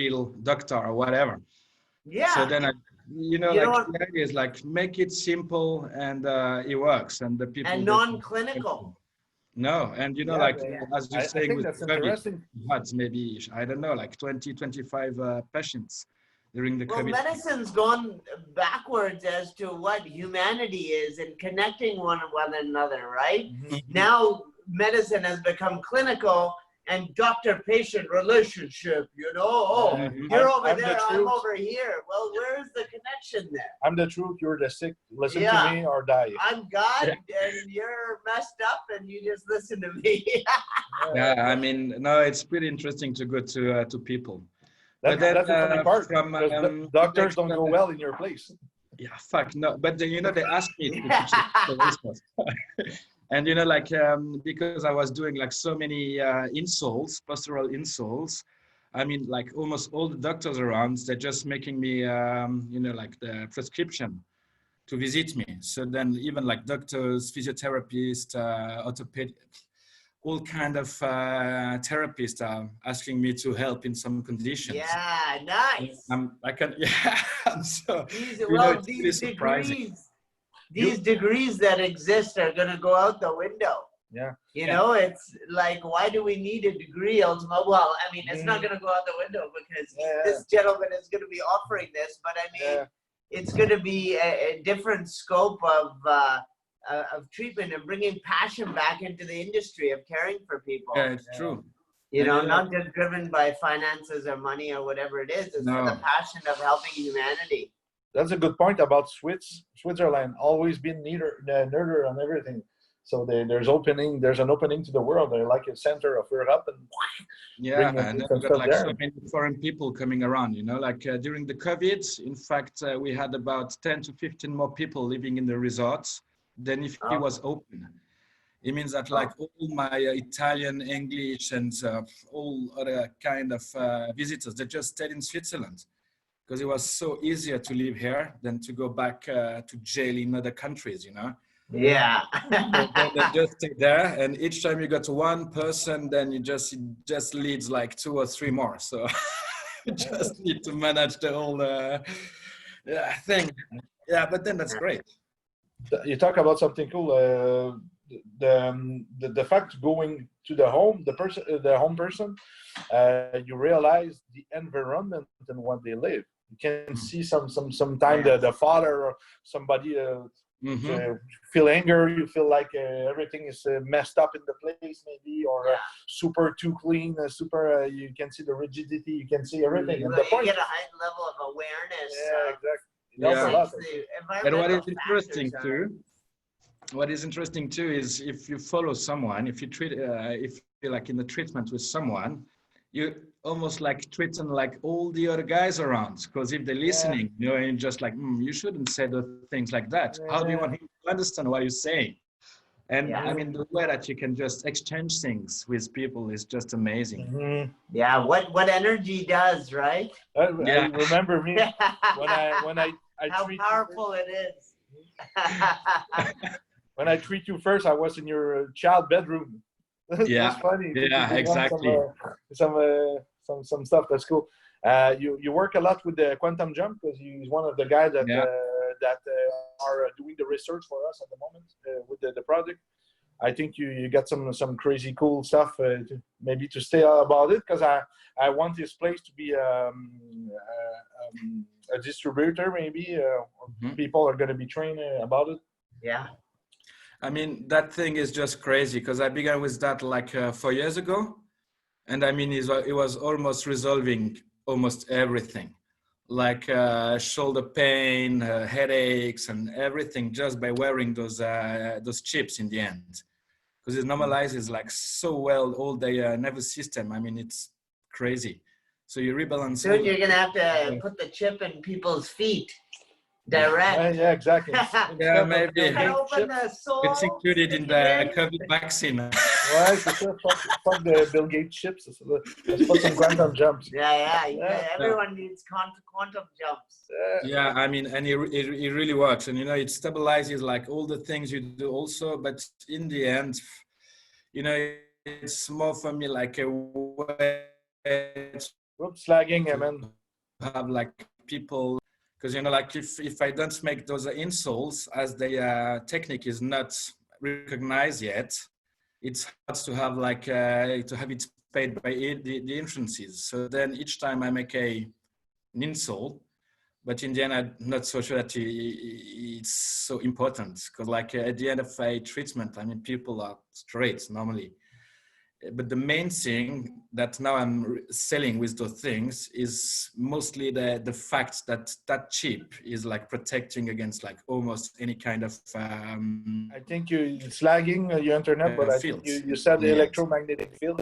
real doctor or whatever. Yeah. So then You know like what? the idea is like make it simple and it works, and the people And they non-clinical. no, and Yeah, like yeah. as you I say think with that's COVID, interesting. had maybe I don't know like 20, 25 patients during the Well, COVID. medicine's gone backwards as to what humanity is in connecting one another, right? Mhm. Now, medicine has become clinical and doctor-patient relationship, you know? Oh, Mhm. you're over I'm the there, I'm truth. over here. Well, where's the connection there? I'm the truth, you're the sick. Listen Yeah. to me or die. I'm God and you're messed up and you just listen to me. Yeah, I mean, no, it's pretty interesting to go to people. But then That's the funny part. from Because doctors don't go like, well in your place. yeah, fuck no. But then, they asked me to teach the stuff. And like because I was doing like so many insoles, postural insoles. I mean, like almost all the doctors around, they're just making me, like the prescription to visit me. So then even like doctors, physiotherapists, orthopedic, all kind of therapists are asking me to help in some conditions. Yeah, nice. I can, yeah. So, These, it's well, really these surprising. degrees that exist are going to go out the window. Yeah. You know, it's like, why do we need a degree ultimately? Well, I mean, it's not going to go out the window because this gentleman is going to be offering this, but I mean, it's going to be a different scope of treatment and bringing passion back into the industry of caring for people. Yeah, it's true. You know, not just driven by finances or money or whatever it is. It's for the passion of helping humanity. That's a good point about Switzerland. Always been nerder on everything. So there's an opening to the world. They're like a center of Europe, and yeah, and we've got like there. so many foreign people coming around. Like during the COVID, in fact, we had about 10 to 15 more people living in the resorts than if it was open. It means that like all my Italian, English, and all other kind of visitors, they just stayed in Switzerland because it was so easier to live here than to go back to jail in other countries, Yeah. So they just stay there, and each time you got one person, then it just leads like 2 or 3 more. So you just need to manage the whole thing. Yeah, but then that's great. You talk about something cool. The fact going to the home person, you realize the environment and what they live. You can see sometimes the father or somebody feel anger. You feel like everything is messed up in the place, maybe, or super too clean, super. You can see the rigidity. You can see everything. You and the point, get a high level of awareness. Yeah, exactly. Yeah. And what is interesting too. What is interesting too is if you follow someone, if you treat, if you're like in the treatment with someone, you almost like treat them like all the other guys around. Because if they're listening, and just like, you shouldn't say the things like that. How do you want him to understand what you're saying? And I mean, the way that you can just exchange things with people is just amazing. Yeah, what energy does, right? I remember me when I how powerful it is. When I treat you first, I was in your child bedroom. Yeah, That's funny. Yeah, exactly. Some stuff. That's cool. You work a lot with the quantum jump because he's one of the guys that are doing the research for us at the moment with the project. I think you got some crazy cool stuff maybe to say about it, because I want this place to be a distributor maybe. People are going to be trained about it. Yeah. I mean, that thing is just crazy because I began with that like 4 years ago. And I mean, it was almost resolving almost everything, like shoulder pain, headaches, and everything just by wearing those chips in the end. Because it normalizes like so well all the nervous system. I mean, it's crazy. So you rebalance. Soon you're going to have to put the chip in people's feet. Direct. Yeah, exactly. Yeah, maybe. It's included in the COVID vaccine. Right, for sure. Fuck the Bill Gates chips. Let's put some quantum jumps. Yeah. Everyone needs quantum jumps. Yeah, I mean, and it really works. And, it stabilizes like all the things you do also. But in the end, it's more for me like a way to slagging, I mean. Have like people, because you know, like if I don't make those insoles as the technique is not recognized yet, it's hard to have like to have it paid by the entrances. So then each time I make an insole, but in the end I'm not so sure that it's so important, because like at the end of a treatment, I mean, people are straight normally. But the main thing that now I'm selling with those things is mostly the fact that that chip is like protecting against like almost any kind of I think it's lagging your internet, but I think you said the electromagnetic field.